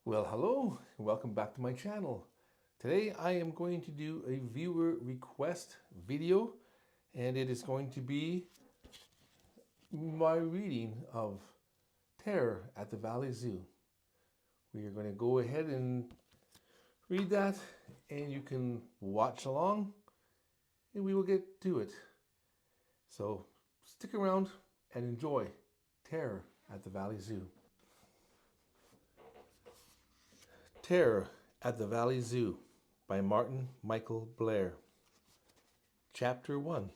Well, hello, and welcome back to my channel. Today I am going to do a viewer request video, and it is going to be my reading of Terror at the Valley Zoo. We are going to go ahead and read that, and you can watch along, and we will get to it. So stick around and enjoy Terror at the Valley Zoo. Terror at the Valley Zoo by Martin Michael Blair. Chapter 1.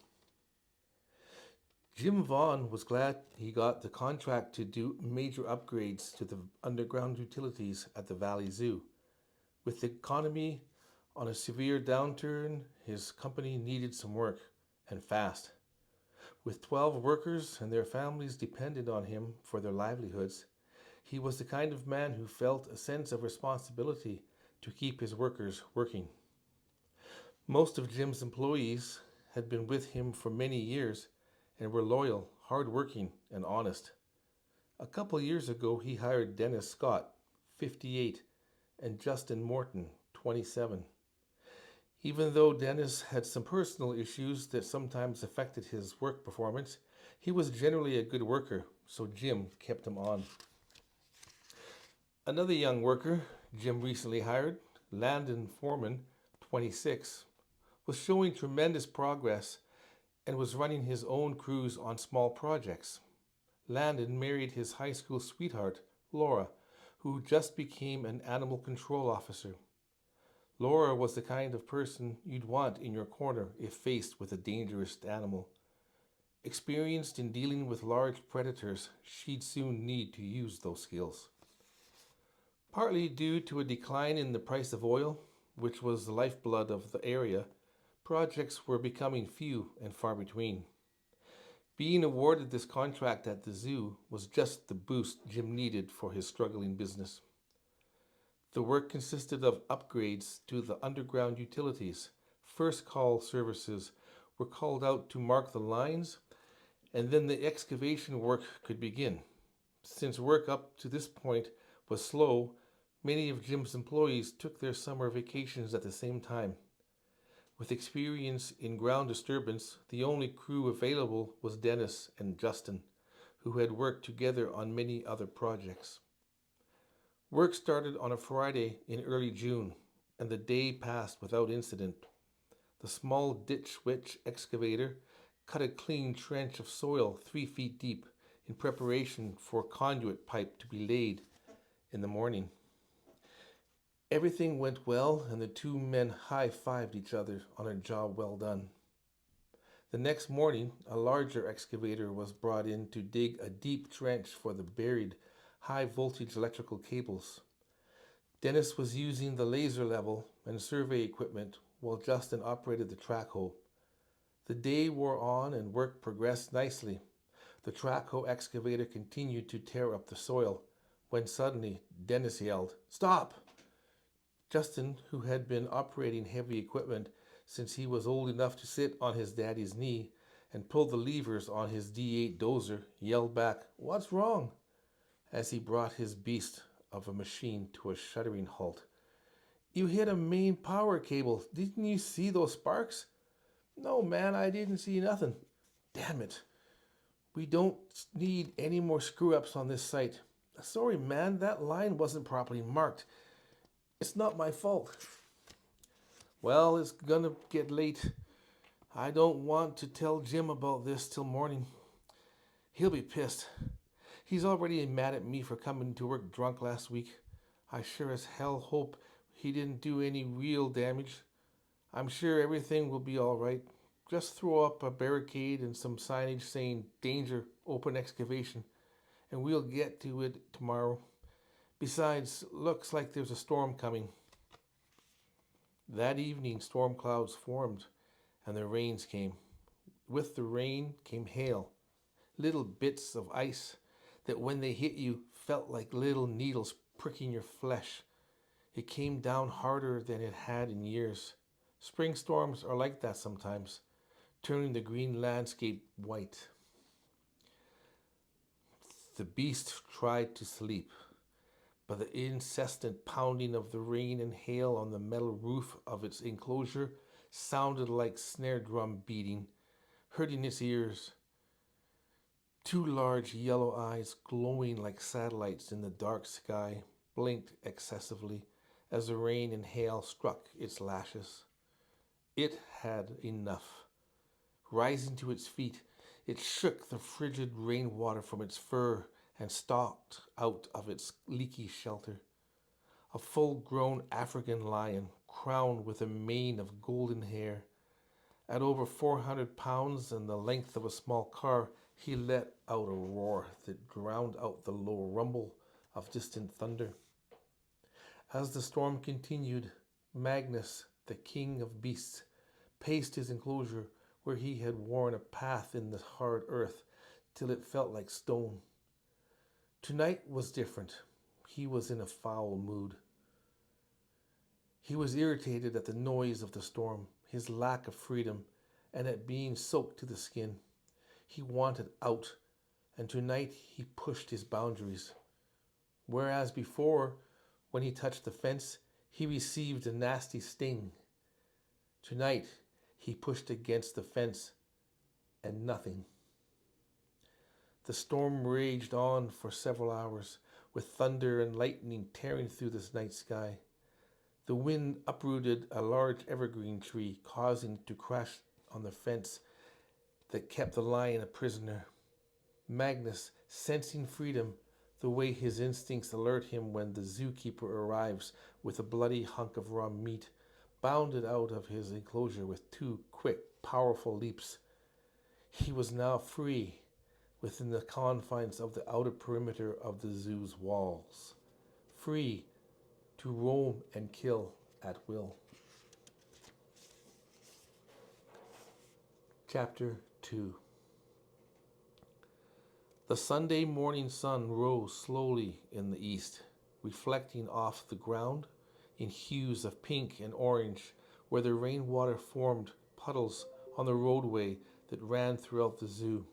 Jim Vaughn was glad he got the contract to do major upgrades to the underground utilities at the Valley Zoo. With the economy on a severe downturn, his company needed some work, and fast. With 12 workers and their families dependent on him for their livelihoods, he was the kind of man who felt a sense of responsibility to keep his workers working. Most of Jim's employees had been with him for many years and were loyal, hard-working, and honest. A couple years ago, he hired Dennis Scott, 58, and Justin Morton, 27. Even though Dennis had some personal issues that sometimes affected his work performance, he was generally a good worker, so Jim kept him on. Another young worker Jim recently hired, Landon Foreman, 26, was showing tremendous progress and was running his own crews on small projects. Landon married his high school sweetheart, Laura, who just became an animal control officer. Laura was the kind of person you'd want in your corner if faced with a dangerous animal. Experienced in dealing with large predators, she'd soon need to use those skills. Partly due to a decline in the price of oil, which was the lifeblood of the area, projects were becoming few and far between. Being awarded this contract at the zoo was just the boost Jim needed for his struggling business. The work consisted of upgrades to the underground utilities. First call services were called out to mark the lines, and then the excavation work could begin. Since work up to this point was slow, many of Jim's employees took their summer vacations at the same time. With experience in ground disturbance, the only crew available was Dennis and Justin, who had worked together on many other projects. Work started on a Friday in early June, and the day passed without incident. The small ditch witch excavator cut a clean trench of soil 3 feet deep in preparation for conduit pipe to be laid in the morning. Everything went well, and the two men high-fived each other on a job well done. The next morning, a larger excavator was brought in to dig a deep trench for the buried high-voltage electrical cables. Dennis was using the laser level and survey equipment while Justin operated the track hoe. The day wore on and work progressed nicely. The track hoe excavator continued to tear up the soil when suddenly Dennis yelled, "Stop!" Justin, who had been operating heavy equipment since he was old enough to sit on his daddy's knee and pull the levers on his D8 dozer, yelled back, "What's wrong?" as he brought his beast of a machine to a shuddering halt. "You hit a main power cable. Didn't you see those sparks?" "No, man, I didn't see nothing." "Damn it. We don't need any more screw-ups on this site." "Sorry, man, that line wasn't properly marked. It's not my fault." "Well, it's gonna get late. I don't want to tell Jim about this till morning. He'll be pissed. He's already mad at me for coming to work drunk last week. I sure as hell hope he didn't do any real damage. I'm sure everything will be all right. Just throw up a barricade and some signage saying 'Danger, open excavation,' and we'll get to it tomorrow. Besides, looks like there's a storm coming." That evening, storm clouds formed and the rains came. With the rain came hail, little bits of ice that when they hit you felt like little needles pricking your flesh. It came down harder than it had in years. Spring storms are like that sometimes, turning the green landscape white. The beast tried to sleep, but the incessant pounding of the rain and hail on the metal roof of its enclosure sounded like snare drum beating, hurting his ears. Two large yellow eyes, glowing like satellites in the dark sky, blinked excessively as the rain and hail struck its lashes. It had enough. Rising to its feet, it shook the frigid rainwater from its fur and stalked out of its leaky shelter. A full-grown African lion, crowned with a mane of golden hair. At over 400 pounds and the length of a small car, he let out a roar that drowned out the low rumble of distant thunder. As the storm continued, Magnus, the king of beasts, paced his enclosure where he had worn a path in the hard earth till it felt like stone. Tonight was different. He was in a foul mood. He was irritated at the noise of the storm, his lack of freedom, and at being soaked to the skin. He wanted out, and tonight he pushed his boundaries. Whereas before, when he touched the fence, he received a nasty sting. Tonight, he pushed against the fence, and nothing. The storm raged on for several hours, with thunder and lightning tearing through the night sky. The wind uprooted a large evergreen tree, causing it to crash on the fence that kept the lion a prisoner. Magnus, sensing freedom, the way his instincts alert him when the zookeeper arrives with a bloody hunk of raw meat, bounded out of his enclosure with two quick, powerful leaps. He was now free within the confines of the outer perimeter of the zoo's walls, free to roam and kill at will. Chapter 2. The Sunday morning sun rose slowly in the east, reflecting off the ground in hues of pink and orange where the rainwater formed puddles on the roadway that ran throughout the zoo.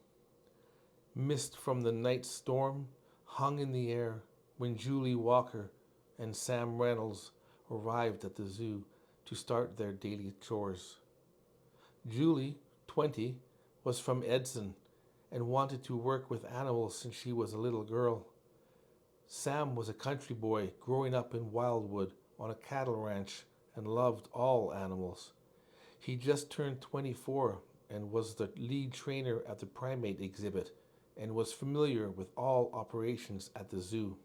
Mist from the night storm hung in the air when Julie Walker and Sam Reynolds arrived at the zoo to start their daily chores. Julie, 20, was from Edson and wanted to work with animals since she was a little girl. Sam was a country boy growing up in Wildwood on a cattle ranch and loved all animals. He just turned 24 and was the lead trainer at the primate exhibit and was familiar with all operations at the zoo.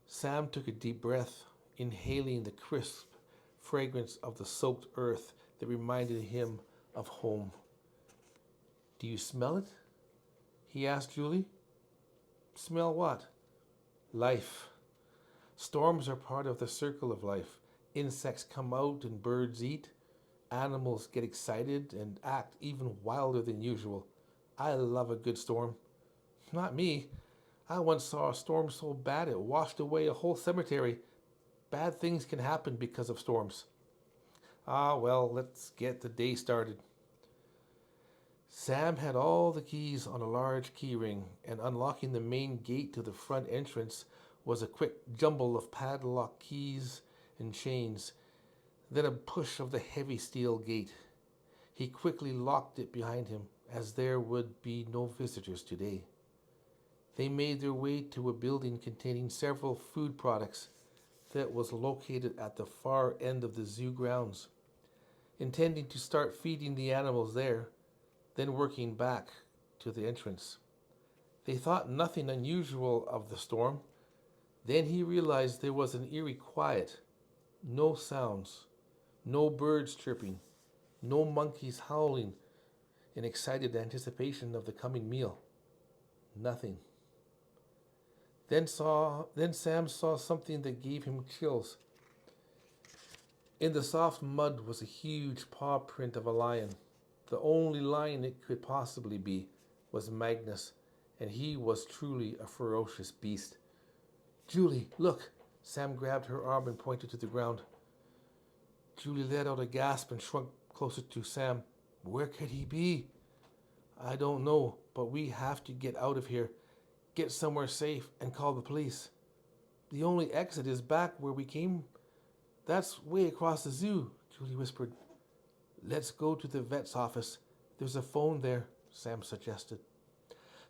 Sam took a deep breath, inhaling the crisp fragrance of the soaked earth that reminded him of home. "Do you smell it?" he asked Julie. "Smell what?" "Life. Storms are part of the circle of life. Insects come out and birds eat. Animals get excited and act even wilder than usual. I love a good storm." "Not me. I once saw a storm so bad it washed away a whole cemetery. Bad things can happen because of storms." "Ah, well, let's get the day started." Sam had all the keys on a large key ring, and unlocking the main gate to the front entrance was a quick jumble of padlock keys and chains, then a push of the heavy steel gate. He quickly locked it behind him, as there would be no visitors today. They made their way to a building containing several food products that was located at the far end of the zoo grounds, intending to start feeding the animals there, then working back to the entrance. They thought nothing unusual of the storm. Then he realized there was an eerie quiet. No sounds, no birds chirping, no monkeys howling in excited anticipation of the coming meal. Nothing. Then Sam saw something that gave him chills. In the soft mud was a huge paw print of a lion. The only lion it could possibly be was Magnus, and he was truly a ferocious beast. "Julie, look!" Sam grabbed her arm and pointed to the ground. Julie let out a gasp and shrunk closer to Sam. "Where could he be?" "I don't know, but we have to get out of here, get somewhere safe, and call the police." The only exit is back where we came. That's way across the zoo, Julie whispered. Let's go to the vet's office. There's a phone there, Sam suggested.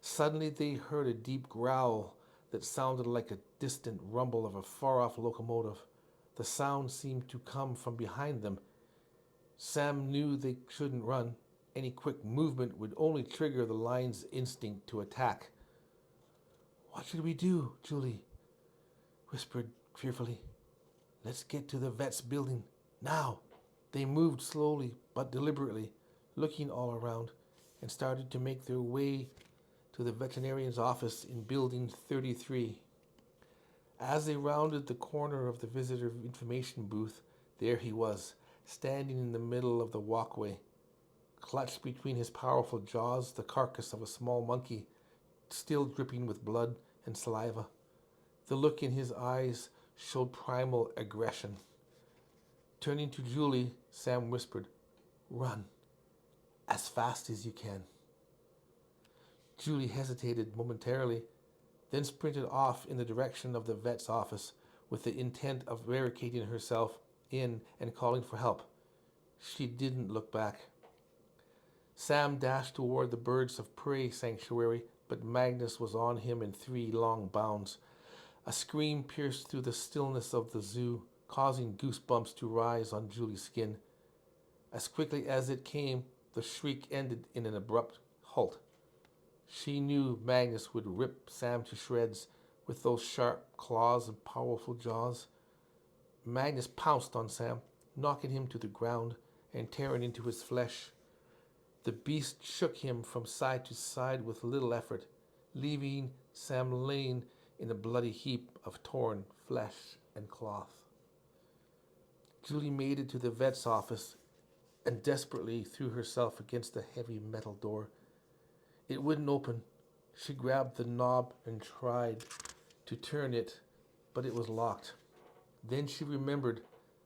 Suddenly they heard a deep growl that sounded like a distant rumble of a far-off locomotive. The sound seemed to come from behind them. Sam knew they shouldn't run. Any quick movement would only trigger the lion's instinct to attack. What should we do? Julie whispered fearfully. Let's get to the vet's building. Now. They moved slowly but deliberately, looking all around, and started to make their way to the veterinarian's office in Building 33. As they rounded the corner of the visitor information booth, there he was, standing in the middle of the walkway, clutched between his powerful jaws the carcass of a small monkey, still dripping with blood and saliva. The look in his eyes showed primal aggression. Turning to Julie, Sam whispered, Run, as fast as you can. Julie hesitated momentarily, then sprinted off in the direction of the vet's office with the intent of barricading herself in and calling for help. She didn't look back. Sam dashed toward the birds of prey sanctuary, but Magnus was on him in 3 long bounds. A scream pierced through the stillness of the zoo, causing goosebumps to rise on Julie's skin. As quickly as it came, the shriek ended in an abrupt halt. She knew Magnus would rip Sam to shreds with those sharp claws and powerful jaws. Magnus pounced on Sam, knocking him to the ground and tearing into his flesh. The beast shook him from side to side with little effort, leaving Sam laying in a bloody heap of torn flesh and cloth. Julie made it to the vet's office and desperately threw herself against the heavy metal door. It wouldn't open. She grabbed the knob and tried to turn it, but it was locked. Then she remembered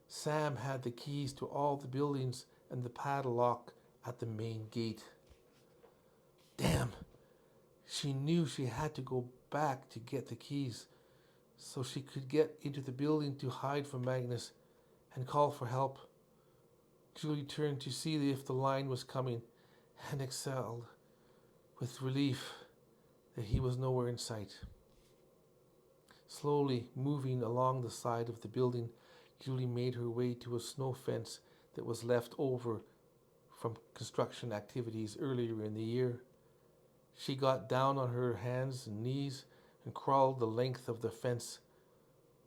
Sam had the keys to all the buildings and the padlock at the main gate. Damn! She knew she had to go back to get the keys so she could get into the building to hide from Magnus and call for help. Julie turned to see if the line was coming and exhaled with relief that he was nowhere in sight. Slowly moving along the side of the building, Julie made her way to a snow fence that was left over from construction activities earlier in the year. She got down on her hands and knees and crawled the length of the fence,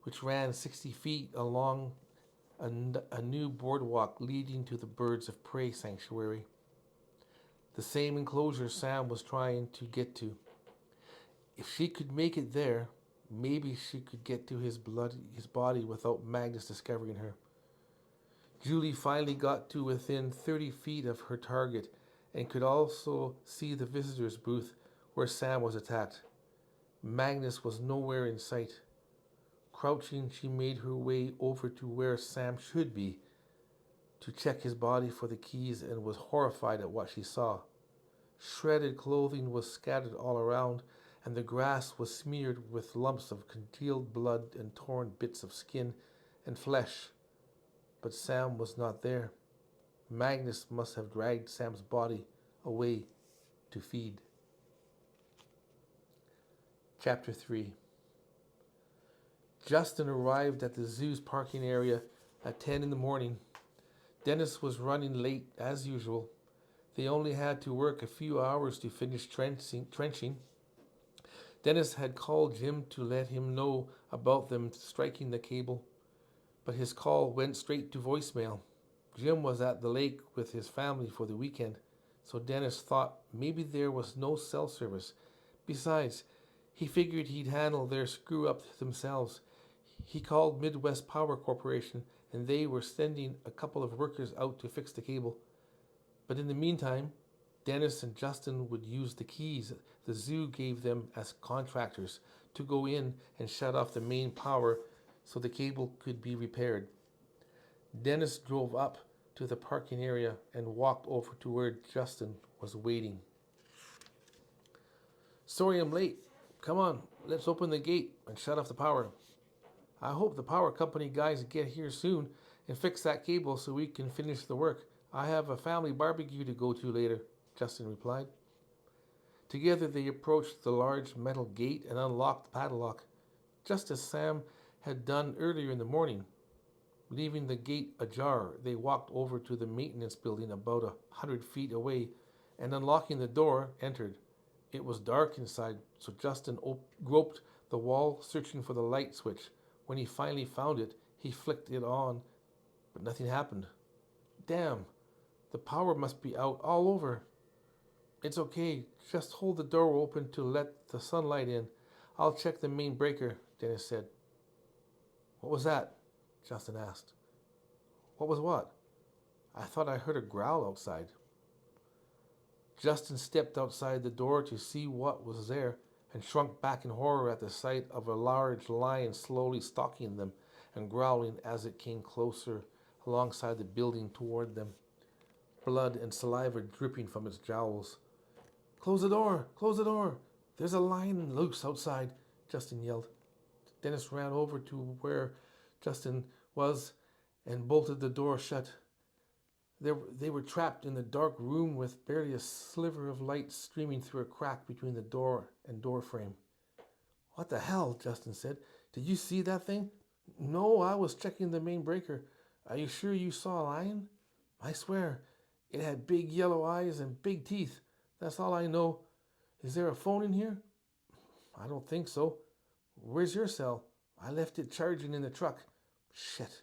which ran 60 feet along a new boardwalk leading to the birds of prey sanctuary. The same enclosure Sam was trying to get to. If she could make it there, maybe she could get to his body without Magnus discovering her. Julie finally got to within 30 feet of her target and could also see the visitor's booth where Sam was attacked. Magnus was nowhere in sight. Crouching, she made her way over to where Sam should be to check his body for the keys and was horrified at what she saw. Shredded clothing was scattered all around, and the grass was smeared with lumps of congealed blood and torn bits of skin and flesh. But Sam was not there. Magnus must have dragged Sam's body away to feed. Chapter 3. Justin arrived at the zoo's parking area at 10 in the morning. Dennis was running late as usual. They only had to work a few hours to finish trenching. Dennis had called Jim to let him know about them striking the cable, but his call went straight to voicemail. Jim was at the lake with his family for the weekend, so Dennis thought maybe there was no cell service. Besides, he figured he'd handle their screw-up themselves. He called Midwest Power Corporation, and they were sending a couple of workers out to fix the cable. But in the meantime, Dennis and Justin would use the keys the zoo gave them as contractors to go in and shut off the main power so the cable could be repaired. Dennis drove up to the parking area and walked over to where Justin was waiting. Sorry I'm late. Come on, let's open the gate and shut off the power. I hope the power company guys get here soon and fix that cable so we can finish the work. I have a family barbecue to go to later, Justin replied. Together they approached the large metal gate and unlocked the padlock, just as Sam had done earlier in the morning. Leaving the gate ajar, they walked over to the maintenance building about 100 feet away and, unlocking the door, entered. It was dark inside, so Justin groped the wall, searching for the light switch. When he finally found it, he flicked it on, but nothing happened. Damn, the power must be out all over. It's okay, just hold the door open to let the sunlight in. I'll check the main breaker, Dennis said. What was that? Justin asked. What was what? I thought I heard a growl outside. Justin stepped outside the door to see what was there and shrunk back in horror at the sight of a large lion slowly stalking them and growling as it came closer alongside the building toward them, blood and saliva dripping from its jowls. Close the door! Close the door! There's a lion loose outside, Justin yelled. Dennis ran over to where Justin was and bolted the door shut. They were trapped in the dark room with barely a sliver of light streaming through a crack between the door and door frame. What the hell? Justin said. Did you see that thing? No, I was checking the main breaker. Are you sure you saw a lion? I swear. It had big yellow eyes and big teeth. That's all I know. Is there a phone in here? I don't think so. Where's your cell? I left it charging in the truck. Shit.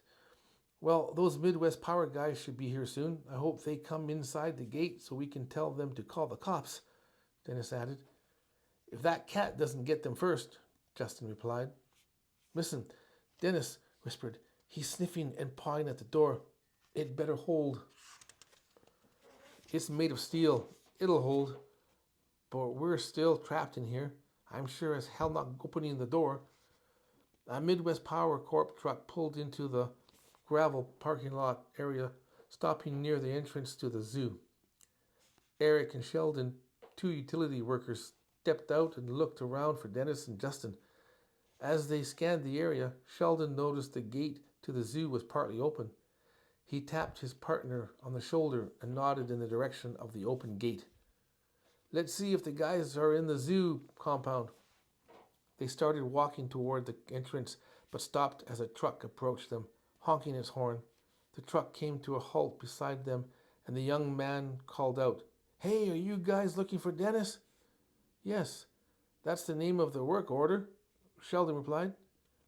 Well, those Midwest Power guys should be here soon. I hope they come inside the gate so we can tell them to call the cops, Dennis added. If that cat doesn't get them first, Justin replied. Listen, Dennis whispered. He's sniffing and pawing at the door. It better hold. It's made of steel. It'll hold. But we're still trapped in here. I'm sure as hell not opening the door. A Midwest Power Corp truck pulled into the gravel parking lot area, stopping near the entrance to the zoo. Eric and Sheldon, two utility workers, stepped out and looked around for Dennis and Justin. As they scanned the area, Sheldon noticed the gate to the zoo was partly open. He tapped his partner on the shoulder and nodded in the direction of the open gate. Let's see if the guys are in the zoo compound. They started walking toward the entrance, but stopped as a truck approached them, honking its horn. The truck came to a halt beside them, and the young man called out, Hey, are you guys looking for Dennis? Yes, that's the name of the work order, Sheldon replied.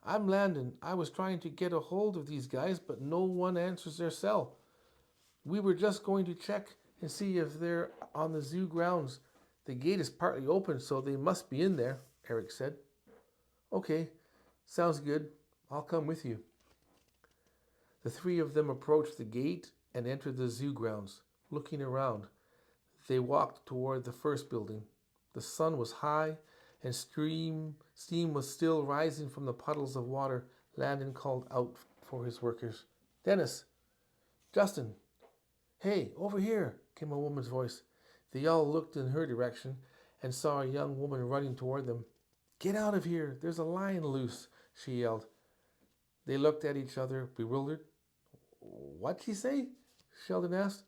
I'm Landon. I was trying to get a hold of these guys, but no one answers their cell. We were just going to check and see if they're on the zoo grounds. The gate is partly open, so they must be in there, Eric said. Okay, sounds good. I'll come with you. The three of them approached the gate and entered the zoo grounds. Looking around, they walked toward the first building. The sun was high and steam was still rising from the puddles of water. Landon called out for his workers. Dennis! Justin! Hey, over here, came a woman's voice. They all looked in her direction and saw a young woman running toward them. Get out of here! There's a lion loose, she yelled. They looked at each other, bewildered. What'd she say? Sheldon asked.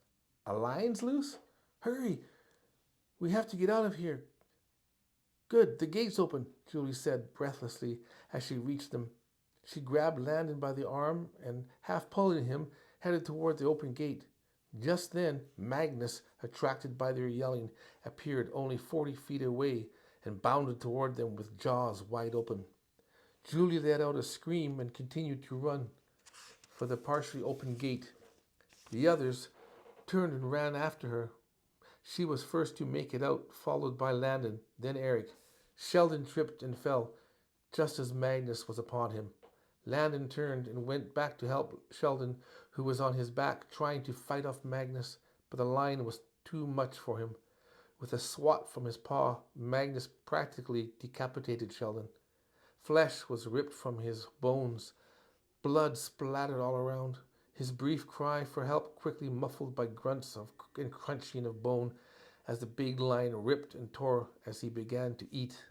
A lion's loose? Hurry! We have to get out of here. Good, the gate's open, Julie said breathlessly as she reached them. She grabbed Landon by the arm and, half pulling him, headed toward the open gate. Just then, Magnus, attracted by their yelling, appeared only 40 feet away and bounded toward them with jaws wide open. Julie let out a scream and continued to run for the partially open gate. The others turned and ran after her. She was first to make it out, followed by Landon, then Eric. Sheldon tripped and fell, just as Magnus was upon him. Landon turned and went back to help Sheldon, who was on his back trying to fight off Magnus, but the lion was too much for him. With a swat from his paw, Magnus practically decapitated Sheldon. Flesh was ripped from his bones. Blood splattered all around. His brief cry for help quickly muffled by grunts and crunching of bone as the big lion ripped and tore as he began to eat.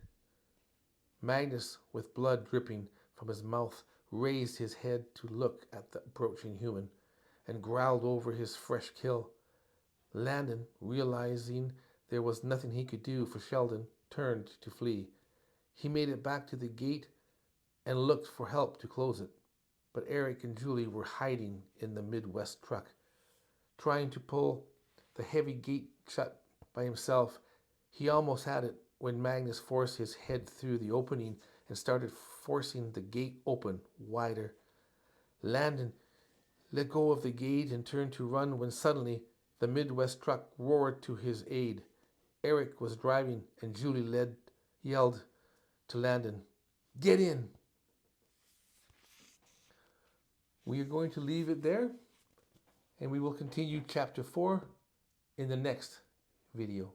Magnus, with blood dripping from his mouth, raised his head to look at the approaching human, and growled over his fresh kill. Landon, realizing there was nothing he could do for Sheldon, turned to flee. He made it back to the gate and looked for help to close it. But Eric and Julie were hiding in the Midwest truck, trying to pull the heavy gate shut by himself. He almost had it when Magnus forced his head through the opening and started forcing the gate open wider. Landon let go of the gate and turned to run when suddenly the Midwest truck roared to his aid. Eric was driving and Julie yelled to Landon, "Get in!" We are going to leave it there, and we will continue chapter 4 in the next video.